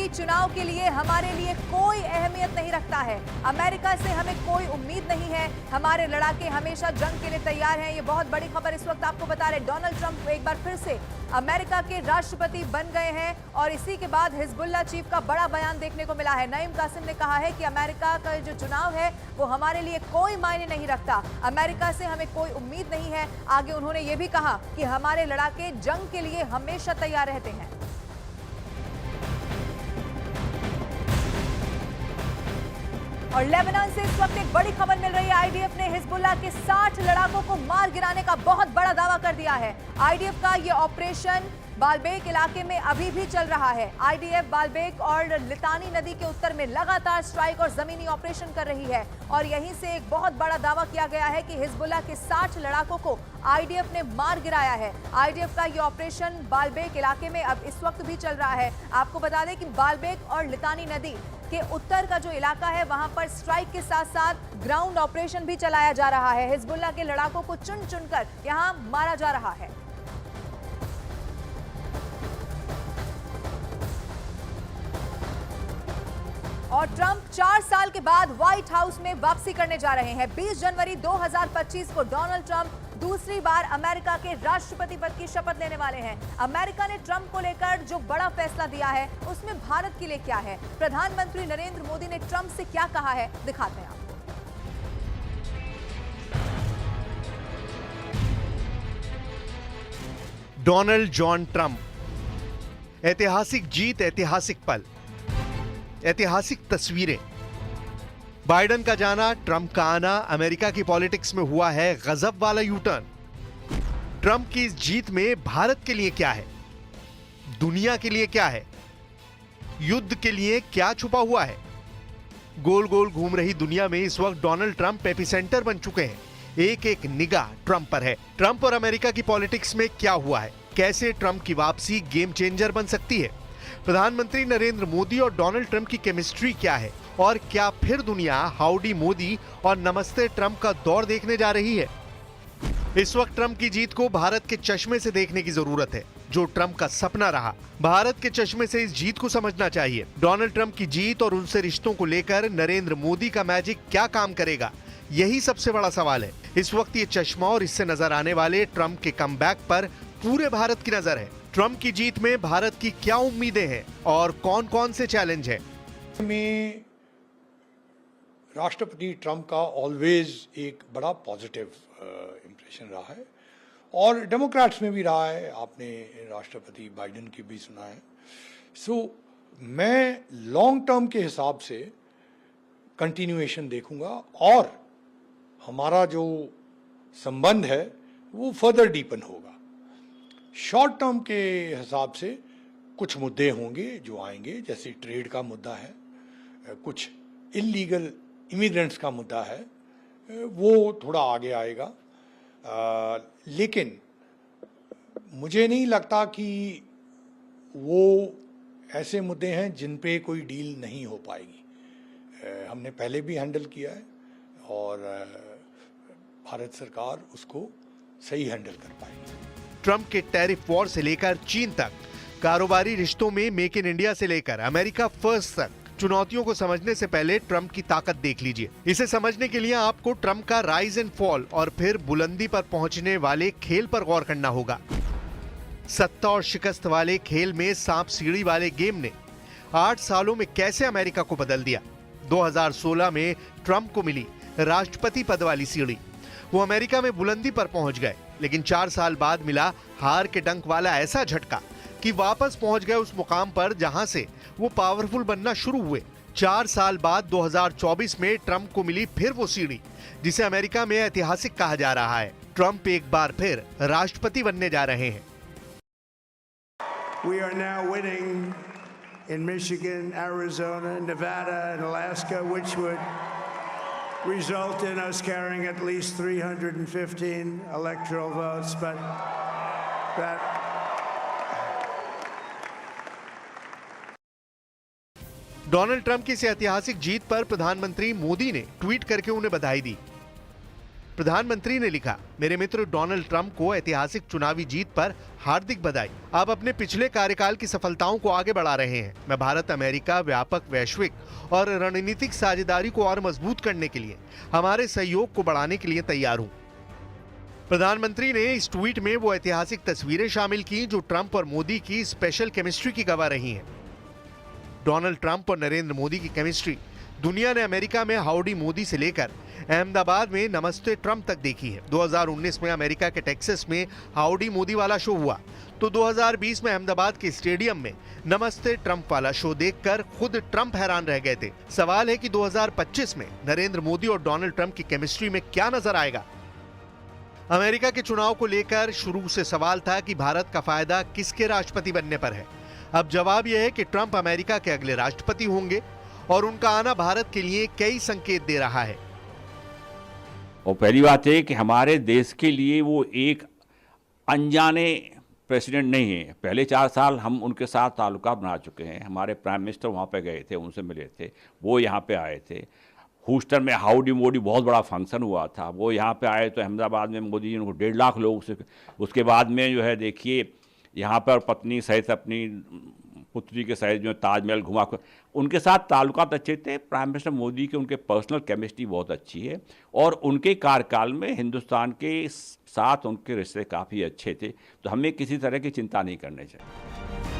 आगामी चुनाव के लिए हमारे लिए कोई अहमियत नहीं रखता है। अमेरिका से हमें कोई उम्मीद नहीं है। हमारे लड़ाके हमेशा जंग के लिए तैयार हैं। ये बहुत बड़ी खबर इस वक्त आपको बता रहे। डोनाल्ड ट्रंप एक बार फिर से अमेरिका के राष्ट्रपति बन गए हैं और इसी के बाद हिजबुल्लाह चीफ का बड़ा बयान देखने को मिला है। नईम कासिम ने कहा है कि अमेरिका का जो चुनाव है वो हमारे लिए कोई मायने नहीं रखता। अमेरिका से हमें कोई उम्मीद नहीं है। आगे उन्होंने ये भी कहा कि हमारे लड़ाके जंग के लिए हमेशा तैयार रहते हैं। और लेबनान से इस वक्त एक बड़ी खबर मिल रही है। आईडीएफ ने हिजबुल्लाह के 60 लड़ाकों को मार गिराने का बहुत बड़ा दावा कर दिया है। आईडीएफ का यह ऑपरेशन बाल्बेक इलाके में अभी भी चल रहा है। आईडीएफ बाल्बेक और लितानी नदी के उत्तर में लगातार स्ट्राइक और जमीनी ऑपरेशन कर रही है और यहीं से एक बहुत बड़ा दावा किया गया है कि हिजबुल्लाह के 60 लड़ाकों को आईडीएफ ने मार गिराया है। आईडीएफ का ये ऑपरेशन बाल्बेक इलाके में अब इस वक्त भी चल रहा है। आपको बता दें कि बाल्बेक और लितानी नदी के उत्तर का जो इलाका है वहां पर स्ट्राइक के साथ साथ ग्राउंड ऑपरेशन भी चलाया जा रहा है। हिजबुल्लाह के लड़ाकों को चुन चुनकर यहां मारा जा रहा है। और ट्रंप 4 साल के बाद व्हाइट हाउस में वापसी करने जा रहे हैं। 20 जनवरी 2025 को डोनाल्ड ट्रंप दूसरी बार अमेरिका के राष्ट्रपति पद की शपथ लेने वाले हैं। अमेरिका ने ट्रंप को लेकर जो बड़ा फैसला दिया है उसमें भारत के लिए क्या है, प्रधानमंत्री नरेंद्र मोदी ने ट्रंप से क्या कहा है, दिखाते हैं आपको। डोनाल्ड जॉन ट्रंप, ऐतिहासिक जीत, ऐतिहासिक पल, ऐतिहासिक तस्वीरें। बाइडेन का जाना, ट्रंप का आना, अमेरिका की पॉलिटिक्स में हुआ है गजब वाला यूटर्न। ट्रंप की इस जीत में भारत के लिए क्या है, दुनिया के लिए क्या है, युद्ध के लिए क्या छुपा हुआ है। गोल गोल घूम रही दुनिया में इस वक्त डोनाल्ड ट्रंप एपिसेंटर बन चुके हैं। एक एक निगाह ट्रंप पर है। ट्रंप और अमेरिका की पॉलिटिक्स में क्या हुआ है, कैसे ट्रंप की वापसी गेम चेंजर बन सकती है, प्रधानमंत्री नरेंद्र मोदी और डोनाल्ड ट्रंप की केमिस्ट्री क्या है, और क्या फिर दुनिया हाउडी मोदी और नमस्ते ट्रंप का दौर देखने जा रही है। इस वक्त ट्रंप की जीत को भारत के चश्मे से देखने की जरूरत है, जो ट्रंप का सपना रहा। भारत के चश्मे से इस जीत को समझना चाहिए। डोनाल्ड ट्रंप की जीत और उनसे रिश्तों को लेकर नरेंद्र मोदी का मैजिक क्या काम करेगा, यही सबसे बड़ा सवाल है। इस वक्त ये चश्मा और इससे नजर आने वाले ट्रंप के कमबैक पर पूरे भारत की नजर है। ट्रंप की जीत में भारत की क्या उम्मीदें हैं और कौन कौन से चैलेंज हैं। में राष्ट्रपति ट्रंप का ऑलवेज एक बड़ा पॉजिटिव इम्प्रेशन रहा है और डेमोक्रेट्स में भी रहा है। आपने राष्ट्रपति बाइडेन की भी सुना है। सो मैं लॉन्ग टर्म के हिसाब से कंटिन्यूएशन देखूंगा और हमारा जो संबंध है वो फर्दर डीपन होगा। शॉर्ट टर्म के हिसाब से कुछ मुद्दे होंगे जो आएंगे, जैसे ट्रेड का मुद्दा है, कुछ इलीगल इमिग्रेंट्स का मुद्दा है, वो थोड़ा आगे आएगा। लेकिन मुझे नहीं लगता कि वो ऐसे मुद्दे हैं जिन पे कोई डील नहीं हो पाएगी। हमने पहले भी हैंडल किया है और भारत सरकार उसको सही हैंडल कर पाएगी। ट्रंप के टैरिफ वॉर से लेकर चीन तक, कारोबारी रिश्तों में मेक इन इंडिया से लेकर अमेरिका फर्स्ट तक, चुनौतियों को समझने से पहले ट्रंप की ताकत देख लीजिए। इसे समझने के लिए आपको ट्रंप का राइज एंड फॉल और फिर बुलंदी पर पहुंचने वाले खेल पर गौर करना होगा। सत्ता और शिकस्त वाले खेल में सांप सीढ़ी वाले गेम ने 8 सालों में कैसे अमेरिका को बदल दिया। 2016 में ट्रंप को मिली राष्ट्रपति पद वाली सीढ़ी, वो अमेरिका में बुलंदी पर पहुंच गए, लेकिन 4 साल बाद मिला हार के डंक वाला ऐसा झटका कि वापस पहुंच गए उस मुकाम पर जहां से वो पावरफुल बनना शुरू हुए। 4 साल बाद 2024 में ट्रंप को मिली फिर वो सीढ़ी जिसे अमेरिका में ऐतिहासिक कहा जा रहा है। ट्रंप एक बार फिर राष्ट्रपति बनने जा रहे हैं। We are now winning in Michigan, Arizona, Nevada, and Alaska, which would result in us carrying at least 315 electoral votes, but that Donald Trump की इस ऐतिहासिक जीत पर प्रधानमंत्री मोदी ने ट्वीट करके उन्हें बधाई दी। प्रधानमंत्री ने लिखा, मेरे मित्र डोनाल्ड ट्रंप को ऐतिहासिक चुनावी जीत पर हार्दिक बधाई। आप अपने पिछले कार्यकाल की सफलताओं को आगे बढ़ा रहे हैं। मैं भारत अमेरिका व्यापक वैश्विक और रणनीतिक साझेदारी को और मजबूत करने के लिए हमारे सहयोग को बढ़ाने के लिए तैयार हूं। प्रधानमंत्री ने इस ट्वीट में वो ऐतिहासिक तस्वीरें शामिल की जो ट्रंप और मोदी की स्पेशल केमिस्ट्री की गवाह रही हैं। डोनाल्ड ट्रंप और नरेंद्र मोदी की केमिस्ट्री दुनिया ने अमेरिका में हाउडी मोदी से लेकर अहमदाबाद में नमस्ते ट्रंप तक देखी है। 2019 में अमेरिका के टेक्सास में हाउडी मोदी वाला शो हुआ, तो 2020 में अहमदाबाद के स्टेडियम में नमस्ते ट्रंप वाला शो देखकर खुद ट्रंप हैरान रह गए थे। सवाल है कि 2025 में नरेंद्र मोदी और डोनाल्ड ट्रंप की केमिस्ट्री में क्या नजर आएगा। अमेरिका के चुनाव को लेकर शुरू से सवाल था कि भारत का फायदा किसके राष्ट्रपति बनने पर है। अब जवाब यह है कि ट्रंप अमेरिका के अगले राष्ट्रपति होंगे और उनका आना भारत के लिए कई संकेत दे रहा है। और पहली बात है कि हमारे देश के लिए वो एक अनजाने प्रेसिडेंट नहीं है। पहले 4 साल हम उनके साथ ताल्लुकात बना चुके हैं। हमारे प्राइम मिनिस्टर वहाँ पे गए थे, उनसे मिले थे, वो यहाँ पे आए थे। ह्यूस्टन में हाउडी मोदी बहुत बड़ा फंक्शन हुआ था, वो यहाँ पे आए तो अहमदाबाद में मोदी जी उनको 1.5 लाख लोग से। उसके बाद में जो है देखिए यहाँ पर पत्नी सहित अपनी पुत्री के सहित जो ताजमहल घुमा कर उनके साथ ताल्लुकात अच्छे थे। प्राइम मिनिस्टर मोदी के उनके पर्सनल केमिस्ट्री बहुत अच्छी है और उनके कार्यकाल में हिंदुस्तान के साथ उनके रिश्ते काफ़ी अच्छे थे, तो हमें किसी तरह की चिंता नहीं करनी चाहिए।